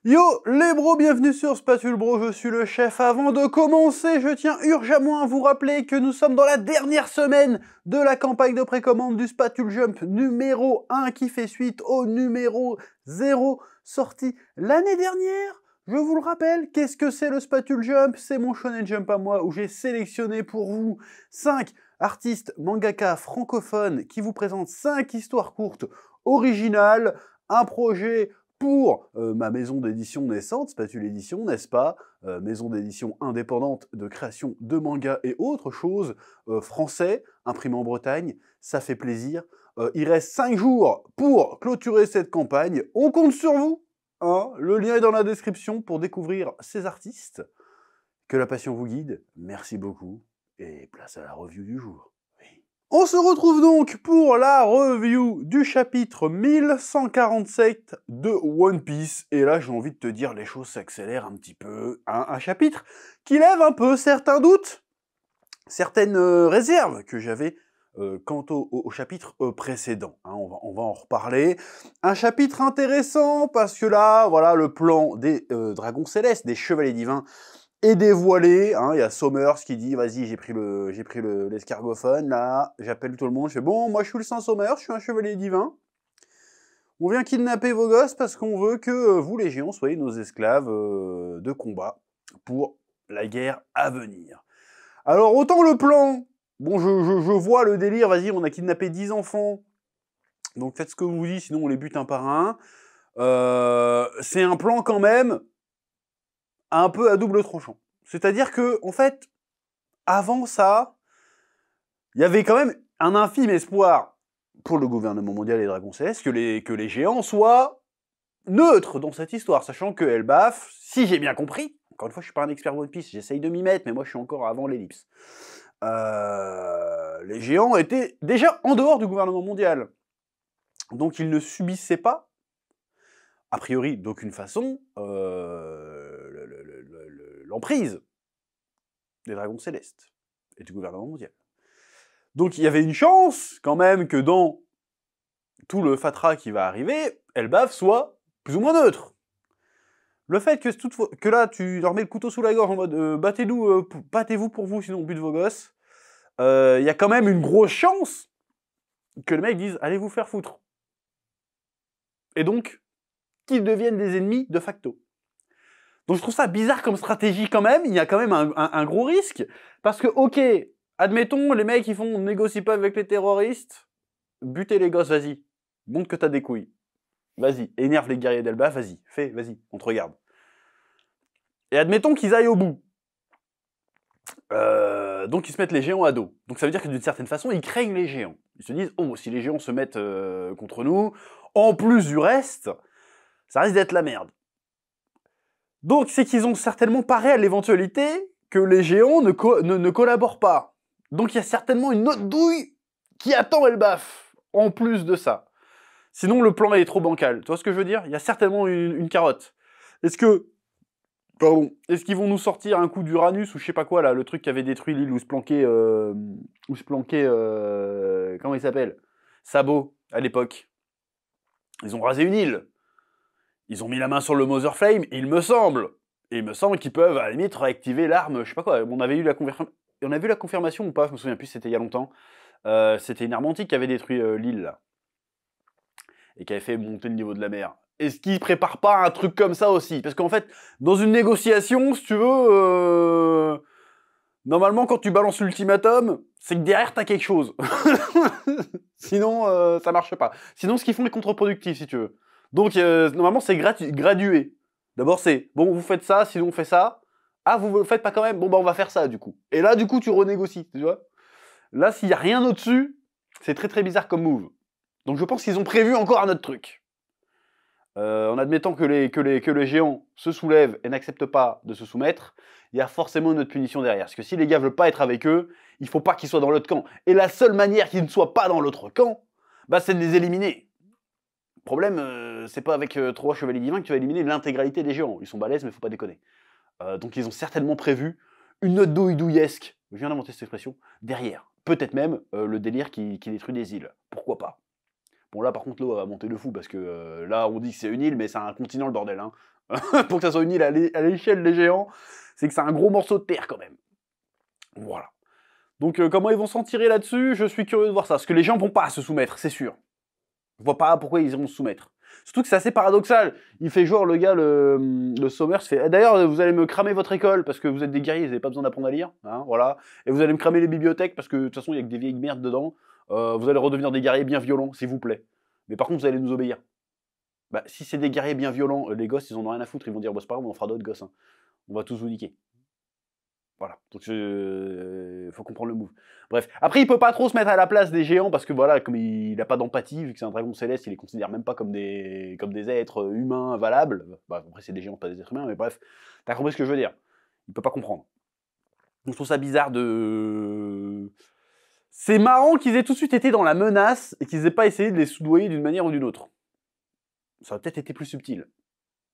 Yo les bros, bienvenue sur Spatule Bro, je suis le chef. Avant de commencer, je tiens urgemment à vous rappeler que nous sommes dans la dernière semaine de la campagne de précommande du Spatule Jump numéro 1 qui fait suite au numéro 0 sorti l'année dernière. Je vous le rappelle, qu'est-ce que c'est le Spatule Jump? C'est mon shonen jump à moi où j'ai sélectionné pour vous 5 artistes mangaka francophones qui vous présentent 5 histoires courtes originales, un projet pour ma maison d'édition naissante, Spatule Édition, n'est-ce pas? Maison d'édition indépendante de création de mangas et autres choses, français, imprimé en Bretagne, ça fait plaisir. Il reste 5 jours pour clôturer cette campagne, on compte sur vous, hein. Le lien est dans la description pour découvrir ces artistes. Que la passion vous guide, merci beaucoup, et place à la review du jour. On se retrouve donc pour la review du chapitre 1147 de One Piece. Et là, j'ai envie de te dire, les choses s'accélèrent un petit peu. Hein, un chapitre qui lève un peu certains doutes, certaines réserves que j'avais quant au chapitre précédent. Hein, on va en reparler. Un chapitre intéressant parce que là, voilà, le plan des dragons célestes, des chevaliers divins, est dévoilé, hein. Il y a Sommers qui dit vas-y, j'ai pris l'escargophone, là, j'appelle tout le monde, je fais bon, moi je suis le Saint Sommers, je suis un chevalier divin. On vient kidnapper vos gosses parce qu'on veut que vous, les géants, soyez nos esclaves de combat pour la guerre à venir. Alors, autant le plan, bon, je vois le délire, vas-y, on a kidnappé 10 enfants, donc faites ce que vous dites, sinon on les bute un par un. C'est un plan quand même un peu à double tranchant. C'est-à-dire que, en fait, avant ça, il y avait quand même un infime espoir pour le gouvernement mondial et les dragons célestes que les géants soient neutres dans cette histoire, sachant que Elbaf, si j'ai bien compris, encore une fois, je suis pas un expert One Piece, j'essaye de m'y mettre, mais moi je suis encore avant l'ellipse. Les géants étaient déjà en dehors du gouvernement mondial. Donc ils ne subissaient pas, a priori d'aucune façon, l'emprise des dragons célestes et du gouvernement mondial. Donc il y avait une chance quand même que dans tout le fatras qui va arriver, Elbaf soit plus ou moins neutre. Le fait que là tu leur mets le couteau sous la gorge en mode battez-vous pour vous sinon on bute vos gosses, il y a quand même une grosse chance que le mec dise allez vous faire foutre. Et donc qu'ils deviennent des ennemis de facto. Donc je trouve ça bizarre comme stratégie quand même, il y a quand même un gros risque, parce que ok, admettons, les mecs ils font négocie pas avec les terroristes, butez les gosses, vas-y, montre que t'as des couilles, vas-y, énerve les guerriers d'Elba, vas-y, fais, vas-y, on te regarde. Et admettons qu'ils aillent au bout. Donc ils se mettent les géants à dos. Donc ça veut dire que d'une certaine façon, ils craignent les géants. Ils se disent, oh, si les géants se mettent contre nous, en plus du reste, ça risque d'être la merde. Donc c'est qu'ils ont certainement paré à l'éventualité que les géants ne collaborent pas. Donc il y a certainement une autre douille qui attend Elbaf, en plus de ça. Sinon le plan est trop bancal. Tu vois ce que je veux dire? Il y a certainement une carotte. Est-ce qu'ils vont nous sortir un coup d'Uranus ou je sais pas quoi là, le truc qui avait détruit l'île où se planquait, comment il s'appelle? Sabot, à l'époque. Ils ont rasé une île. Ils ont mis la main sur le Mother Flame, il me semble. Et il me semble qu'ils peuvent, à la limite, réactiver l'arme, je sais pas quoi. On avait eu la confirmation ou pas, je me souviens plus, c'était il y a longtemps. C'était une arme antique qui avait détruit l'île, là. Et qui avait fait monter le niveau de la mer. Est-ce qu'ils préparent pas un truc comme ça aussi? Parce qu'en fait, dans une négociation, si tu veux, normalement, quand tu balances l'ultimatum, c'est que derrière, t'as quelque chose. Sinon, ça marche pas. Sinon, ce qu'ils font est contre-productif, si tu veux. Donc, normalement, c'est gradué. D'abord, c'est, bon, vous faites ça, sinon on fait ça. Ah, vous le faites pas quand même? Bon, bah, on va faire ça, du coup. Et là, du coup, tu renégocies, tu vois. Là, s'il y a rien au-dessus, c'est très très bizarre comme move. Donc, je pense qu'ils ont prévu encore un autre truc. En admettant que les géants se soulèvent et n'acceptent pas de se soumettre, il y a forcément une autre punition derrière. Parce que si les gars veulent pas être avec eux, il faut pas qu'ils soient dans l'autre camp. Et la seule manière qu'ils ne soient pas dans l'autre camp, bah, c'est de les éliminer. Le problème, c'est pas avec 3 chevaliers divins que tu vas éliminer l'intégralité des géants. Ils sont balèzes, mais faut pas déconner. Donc ils ont certainement prévu une note douilletesque, je viens d'inventer cette expression, derrière. Peut-être même le délire qui détruit des îles. Pourquoi pas? Bon là par contre l'eau va monter de fou, parce que là on dit que c'est une île, mais c'est un continent le bordel. Hein. pour que ça soit une île à l'échelle des géants, c'est que c'est un gros morceau de terre quand même. Voilà. Donc comment ils vont s'en tirer là-dessus, je suis curieux de voir ça. Parce que les gens vont pas se soumettre, c'est sûr. Je vois pas pourquoi ils iront se soumettre. Surtout que c'est assez paradoxal. Il fait genre, le gars, le Sommers fait... D'ailleurs, vous allez me cramer votre école parce que vous êtes des guerriers, vous n'avez pas besoin d'apprendre à lire. Hein, voilà. Et vous allez me cramer les bibliothèques parce que de toute façon, il y a que des vieilles merdes dedans. Vous allez redevenir des guerriers bien violents, s'il vous plaît. Mais par contre, vous allez nous obéir. Bah, si c'est des guerriers bien violents, les gosses, ils en ont rien à foutre. Ils vont dire, bah, c'est pas grave, on en fera d'autres gosses. Hein. On va tous vous niquer. Voilà, donc faut comprendre le move. Bref, après il peut pas trop se mettre à la place des géants parce que voilà, comme il a pas d'empathie, vu que c'est un dragon céleste, il les considère même pas comme des êtres humains valables. Bah, après c'est des géants, pas des êtres humains, mais bref, t'as compris ce que je veux dire. Il peut pas comprendre. Donc je trouve ça bizarre de... C'est marrant qu'ils aient tout de suite été dans la menace et qu'ils aient pas essayé de les soudoyer d'une manière ou d'une autre. Ça aurait peut-être été plus subtil.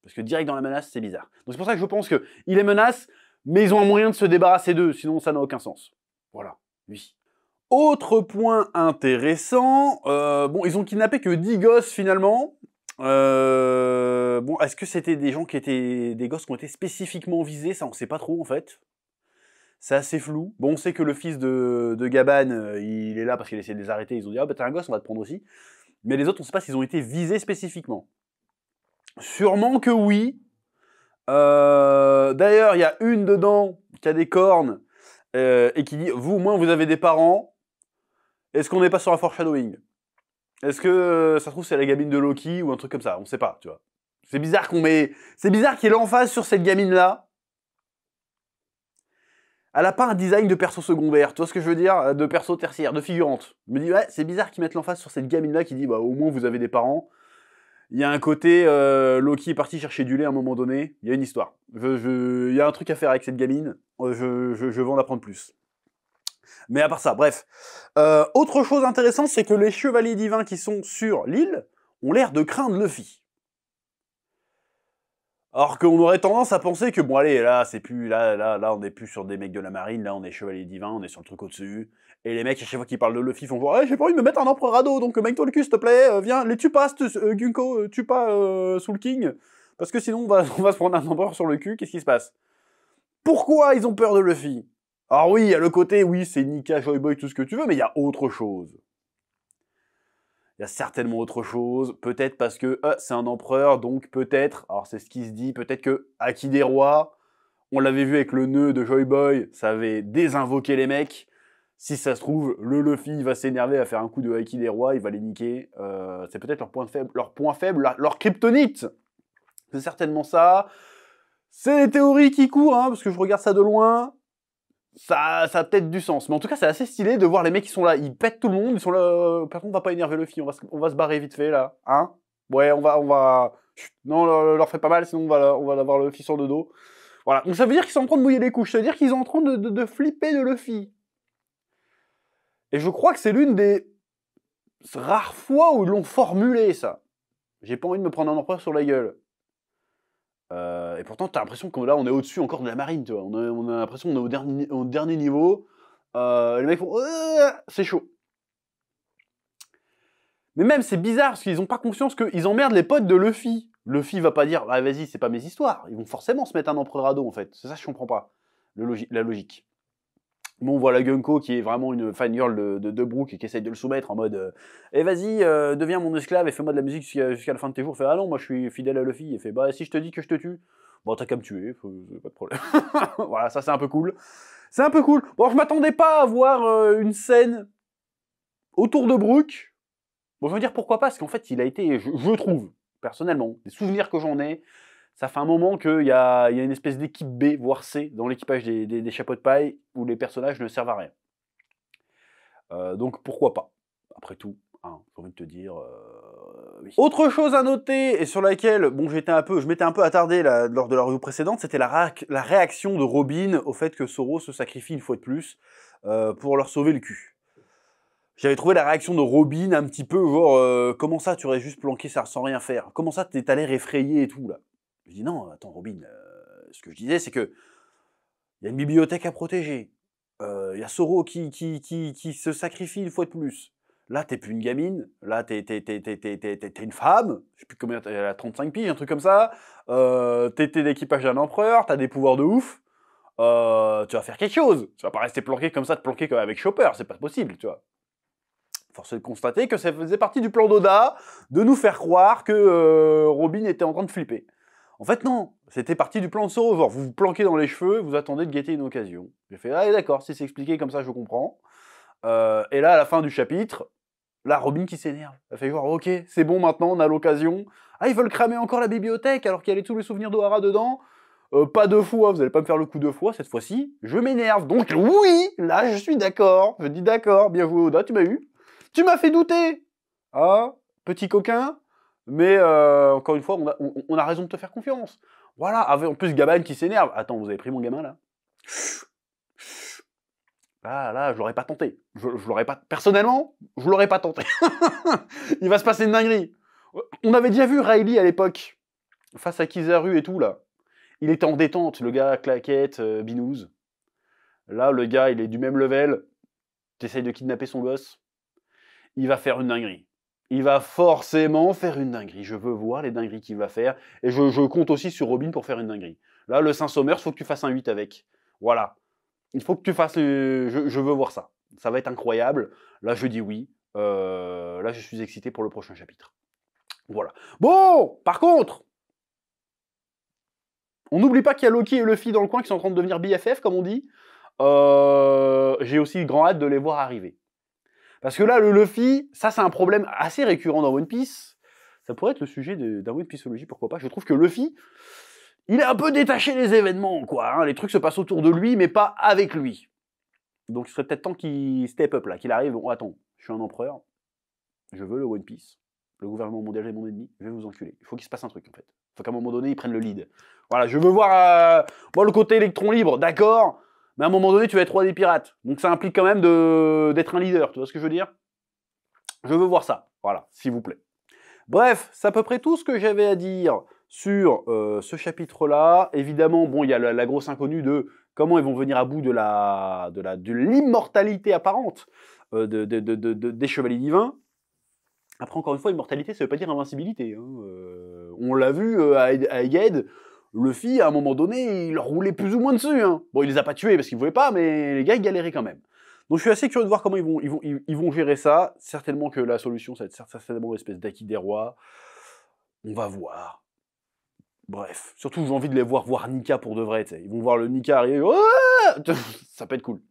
Parce que direct dans la menace, c'est bizarre. Donc c'est pour ça que je pense qu'il les menace, mais ils ont un moyen de se débarrasser d'eux, sinon ça n'a aucun sens. Voilà, oui. Autre point intéressant, bon, ils ont kidnappé que 10 gosses finalement. Bon, est-ce que c'était des gens qui étaient des gosses qui ont été spécifiquement visés? Ça, on sait pas trop en fait. C'est assez flou. Bon, on sait que le fils de Gaban, il est là parce qu'il essaie de les arrêter. Ils ont dit, ah bah t'es un gosse, on va te prendre aussi. Mais les autres, on sait pas s'ils ont été visés spécifiquement. Sûrement que oui. D'ailleurs, il y a une dedans qui a des cornes et qui dit, vous, au moins, vous avez des parents. Est-ce qu'on n'est pas sur un foreshadowing? Est-ce que ça se trouve c'est la gamine de Loki ou un truc comme ça? On sait pas, tu vois. C'est bizarre c'est bizarre qu'il y ait l'emphase sur cette gamine-là. Elle a pas un design de perso secondaire, tu vois ce que je veux dire? De perso tertiaire, de figurante. Je me dis, ouais, c'est bizarre qu'ils mettent l'emphase sur cette gamine-là qui dit, bah, au moins, vous avez des parents. Il y a un côté, Loki est parti chercher du lait à un moment donné. Il y a une histoire. Il y a un truc à faire avec cette gamine. Je veux en apprendre plus. Mais à part ça, bref. Autre chose intéressante, c'est que les chevaliers divins qui sont sur l'île ont l'air de craindre Luffy. Alors qu'on aurait tendance à penser que, bon allez, là, c'est plus, là, on n'est plus sur des mecs de la marine, là, on est chevaliers divins, on est sur le truc au-dessus. Et les mecs, à chaque fois qu'ils parlent de Luffy, font genre, hey, j'ai pas envie de me mettre un empereur à dos, donc mec-toi le cul, s'il te plaît, viens, les tue pas, Gunko, tue pas Soul King, parce que sinon, on va se prendre un empereur sur le cul, qu'est-ce qui se passe? Pourquoi ils ont peur de Luffy? Alors oui, il y a le côté, oui, c'est Nika, Joy Boy, tout ce que tu veux, mais il y a autre chose. Il y a certainement autre chose, peut-être parce que c'est un empereur, donc peut-être, alors c'est ce qui se dit, peut-être que Haki des Rois, on l'avait vu avec le nœud de Joy Boy, ça avait désinvoqué les mecs. Si ça se trouve, le Luffy va s'énerver à faire un coup de Haki des Rois, il va les niquer. C'est peut-être leur point faible, leur kryptonite. C'est certainement ça. C'est les théories qui courent, hein, parce que je regarde ça de loin. Ça a peut-être du sens. Mais en tout cas, c'est assez stylé de voir les mecs qui sont là. Ils pètent tout le monde, ils sont là. Par contre, on va pas énerver Luffy, on va se barrer vite fait là. Hein? Ouais, on va. Chut, non, leur fait pas mal, sinon on va avoir le Luffy sur le dos. Voilà. Donc ça veut dire qu'ils sont en train de mouiller les couches. Ça veut dire qu'ils sont en train de flipper de Luffy. Et je crois que c'est l'une des rares fois où ils l'ont formulé, ça. J'ai pas envie de me prendre un empereur sur la gueule. Et pourtant, t'as l'impression que là, on est au-dessus encore de la marine, tu vois. On a l'impression qu'on est au dernier niveau. Les mecs font c'est chaud. Mais même, c'est bizarre, parce qu'ils ont pas conscience qu'ils emmerdent les potes de Luffy. Luffy va pas dire, ah vas-y, c'est pas mes histoires. Ils vont forcément se mettre un empereur à dos, en fait. C'est ça que je comprends pas. La logique. Bon, on voit la Gunko qui est vraiment une fangirl de Brook et qui essaye de le soumettre en mode eh vas-y, deviens mon esclave et fais-moi de la musique jusqu'à la fin de tes jours. Fait ah non, moi je suis fidèle à Luffy. Et fait bah si je te dis que je te tue, bon t'as qu'à me tuer, pas de problème. Voilà, ça c'est un peu cool. C'est un peu cool. Bon, je m'attendais pas à voir une scène autour de Brook. Bon, je veux dire pourquoi pas, parce qu'en fait il a été, je trouve, personnellement, des souvenirs que j'en ai, ça fait un moment qu'il y a une espèce d'équipe B, voire C, dans l'équipage des chapeaux de paille, où les personnages ne servent à rien. Donc pourquoi pas, après tout, hein, j'ai envie de te dire... oui. Autre chose à noter, et sur laquelle bon, je m'étais un peu attardé lors de la review précédente, c'était la réaction de Robin au fait que Zoro se sacrifie une fois de plus pour leur sauver le cul. J'avais trouvé la réaction de Robin un petit peu genre comment ça tu aurais juste planqué ça sans rien faire? Comment ça t'as l'air effrayé et tout là? Je dis non, attends Robin, ce que je disais c'est que il y a une bibliothèque à protéger, il y a Zoro qui se sacrifie une fois de plus. Là, t'es plus une gamine. Là, t'es une femme. Je sais plus combien, elle a 35 piges, un truc comme ça. T'es l'équipage d'un empereur, t'as des pouvoirs de ouf. Tu vas faire quelque chose. Tu vas pas rester planqué comme ça, te planquer comme avec Chopper, c'est pas possible, tu vois. Force est de constater que ça faisait partie du plan d'Oda de nous faire croire que Robin était en train de flipper. En fait, non. C'était partie du plan de se revoir. Vous vous planquez dans les cheveux, vous attendez de guetter une occasion. J'ai fait, ah d'accord, si c'est expliqué comme ça, je comprends. Et là, à la fin du chapitre, là, Robin qui s'énerve. Elle fait genre, ok, c'est bon maintenant, on a l'occasion. Ah, ils veulent cramer encore la bibliothèque alors qu'il y avait tous les souvenirs d'Ohara dedans. Pas deux fois, vous allez pas me faire le coup deux fois, cette fois-ci, je m'énerve. Donc oui, là, je suis d'accord. Je dis d'accord, bien joué Oda, tu m'as eu. Tu m'as fait douter. Ah, petit coquin. Mais encore une fois, on a raison de te faire confiance. Voilà, en plus Gaban qui s'énerve. Attends, vous avez pris mon gamin là? Là, je l'aurais pas tenté. Je l'aurais pas. Personnellement, je l'aurais pas tenté. Il va se passer une dinguerie. On avait déjà vu Riley à l'époque, face à Kizaru et tout là. Il était en détente, le gars claquette, binouze. Là, le gars, il est du même level. T'essayes de kidnapper son gosse. Il va faire une dinguerie. Il va forcément faire une dinguerie. Je veux voir les dingueries qu'il va faire. Et je compte aussi sur Robin pour faire une dinguerie. Là, le Saint-Sommer, il faut que tu fasses un 8 avec. Voilà. Il faut que tu fasses... Je veux voir ça. Ça va être incroyable. Là, je dis oui. Là, je suis excité pour le prochain chapitre. Voilà. Bon, par contre, on n'oublie pas qu'il y a Loki et Luffy dans le coin qui sont en train de devenir BFF, comme on dit. J'ai aussi grand hâte de les voir arriver. Parce que là, le Luffy, ça c'est un problème assez récurrent dans One Piece. Ça pourrait être le sujet d'un One Pieceology, pourquoi pas. Je trouve que Luffy, il est un peu détaché des événements, quoi. Hein. Les trucs se passent autour de lui, mais pas avec lui. Donc il serait peut-être temps qu'il step up, là, qu'il arrive. Bon, attends, je suis un empereur, je veux le One Piece. Le gouvernement mondial est mon ennemi, je vais vous enculer. Il faut qu'il se passe un truc, en fait. Il faut qu'à un moment donné, ils prennent le lead. Voilà, je veux voir... moi, le côté électron libre, d'accord. Mais à un moment donné, tu vas être roi des pirates. Donc ça implique quand même d'être un leader, tu vois ce que je veux dire? Je veux voir ça, voilà, s'il vous plaît. Bref, c'est à peu près tout ce que j'avais à dire sur ce chapitre-là. Évidemment, bon, il y a la grosse inconnue de comment ils vont venir à bout de l'immortalité apparente des chevaliers divins. Après, encore une fois, immortalité, ça veut pas dire invincibilité. Hein. On l'a vu à Egghead, Luffy, à un moment donné, il leur roulait plus ou moins dessus. Hein. Bon, il les a pas tués parce qu'ils voulaient pas, mais les gars, ils galéraient quand même. Donc je suis assez curieux de voir comment ils vont gérer ça. Certainement que la solution, ça va être certainement une espèce d'acquis des rois. On va voir. Bref, surtout j'ai envie de les voir Nika pour de vrai. T'sais. Ils vont voir le Nika arriver. Ça peut être cool.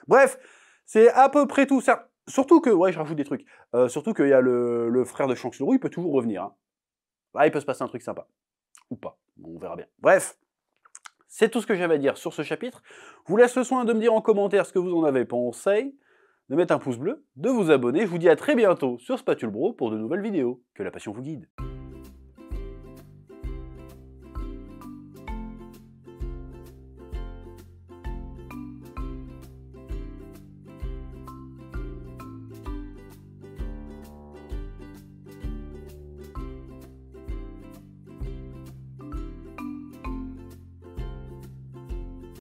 Bref, c'est à peu près tout. Surtout que, ouais, je rajoute des trucs. Surtout qu'il y a le frère de Shanks le Roux, il peut toujours revenir. Hein. Là, il peut se passer un truc sympa. Ou pas. On verra bien. Bref. C'est tout ce que j'avais à dire sur ce chapitre. Je vous laisse le soin de me dire en commentaire ce que vous en avez pensé, de mettre un pouce bleu, de vous abonner. Je vous dis à très bientôt sur Spatule Bro pour de nouvelles vidéos. Que la passion vous guide.